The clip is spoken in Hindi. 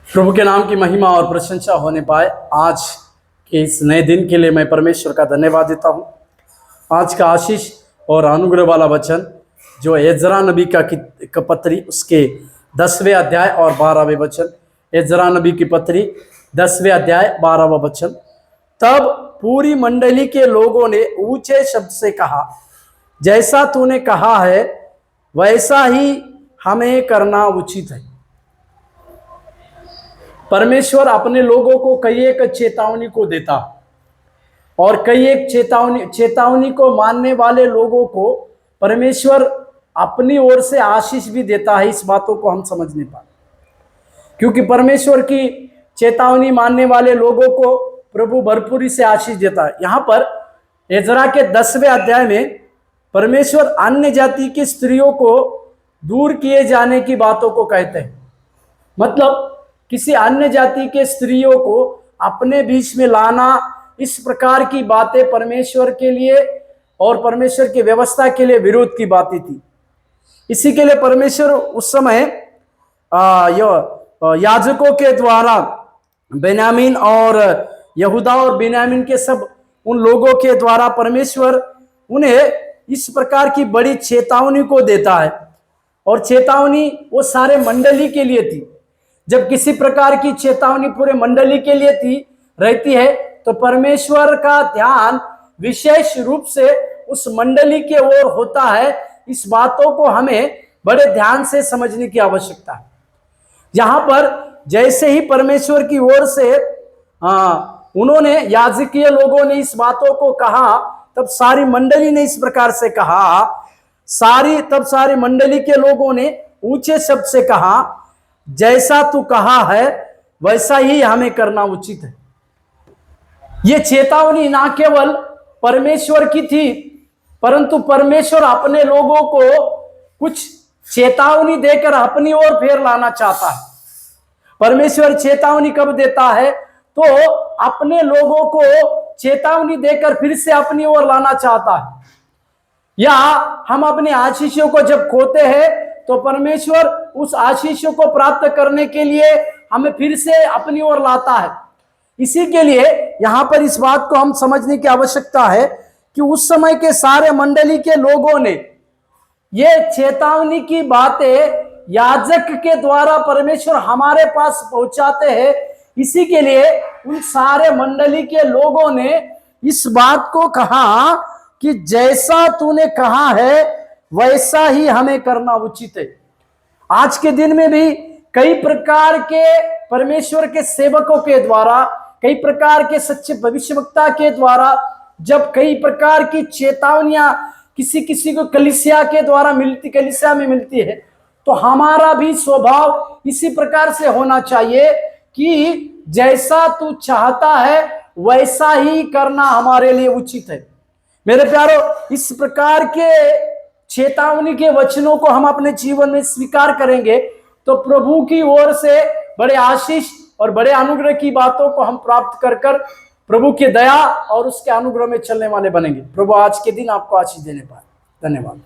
प्रभु के नाम की महिमा और प्रशंसा होने पाए। आज के इस नए दिन के लिए मैं परमेश्वर का धन्यवाद देता हूँ। आज का आशीष और अनुग्रह वाला वचन जो एजरा नबी का पत्री उसके 10वें अध्याय और 12वें वचन। एजरा नबी की पत्री 10वें अध्याय 12वां वचन। तब पूरी मंडली के लोगों ने ऊंचे शब्द से कहा, जैसा तूने कहा है वैसा ही हमें करना उचित है। परमेश्वर अपने लोगों को कई एक चेतावनी को देता और कई एक चेतावनी को मानने वाले लोगों को परमेश्वर अपनी ओर से आशीष भी देता है। इस बातों को हम समझ नहीं पाते, क्योंकि परमेश्वर की चेतावनी मानने वाले लोगों को प्रभु भरपूरी से आशीष देता है। यहाँ पर एजरा के 10वें अध्याय में परमेश्वर अन्य जाति की स्त्रियों को दूर किए जाने की बातों को कहते हैं। मतलब किसी अन्य जाति के स्त्रियों को अपने बीच में लाना, इस प्रकार की बातें परमेश्वर के लिए और परमेश्वर की व्यवस्था के लिए विरोध की बातें थी। इसी के लिए परमेश्वर उस समय याजकों के द्वारा बेन्यामीन और यहूदा और बेन्यामीन के सब उन लोगों के द्वारा परमेश्वर उन्हें इस प्रकार की बड़ी चेतावनी को देता है। और चेतावनी वो सारे मंडली के लिए थी। जब किसी प्रकार की चेतावनी पूरे मंडली के लिए रहती है तो परमेश्वर का ध्यान विशेष रूप से उस मंडली के ओर होता है। इस बातों को हमें बड़े ध्यान से समझने की आवश्यकता है। यहाँ पर जैसे ही परमेश्वर की ओर से उन्होंने याजकीय लोगों ने इस बातों को कहा, तब सारी मंडली ने इस प्रकार से कहा। तब सारी मंडली के लोगों ने ऊंचे शब्द से कहा, जैसा तू कहा है वैसा ही हमें करना उचित है। यह चेतावनी ना केवल परमेश्वर की थी, परंतु परमेश्वर अपने लोगों को कुछ चेतावनी देकर अपनी ओर फेर लाना चाहता है। परमेश्वर चेतावनी कब देता है? तो अपने लोगों को चेतावनी देकर फिर से अपनी ओर लाना चाहता है। या हम अपने आशीषों को जब खोते हैं तो परमेश्वर उस आशीषों को प्राप्त करने के लिए हमें फिर से अपनी ओर लाता है। इसी के लिए यहां पर इस बात को हम समझने की आवश्यकता है कि उस समय के सारे मंडली के लोगों ने ये चेतावनी की बातें याजक के द्वारा परमेश्वर हमारे पास पहुंचाते हैं। इसी के लिए उन सारे मंडली के लोगों ने इस बात को कहा कि जैसा तूने कहा है वैसा ही हमें करना उचित है। आज के दिन में भी कई प्रकार के परमेश्वर के सेवकों के द्वारा, कई प्रकार के सच्चे भविष्यवक्ता के द्वारा जब कई प्रकार की चेतावनियां किसी किसी को कलीसिया के द्वारा कलीसिया में मिलती है, तो हमारा भी स्वभाव इसी प्रकार से होना चाहिए कि जैसा तू चाहता है वैसा ही करना हमारे लिए उचित है। मेरे प्यारो, इस प्रकार के चेतावनी के वचनों को हम अपने जीवन में स्वीकार करेंगे तो प्रभु की ओर से बड़े आशीष और बड़े अनुग्रह की बातों को हम प्राप्त कर प्रभु की दया और उसके अनुग्रह में चलने वाले बनेंगे। प्रभु आज के दिन आपको आशीष देने पाए। धन्यवाद।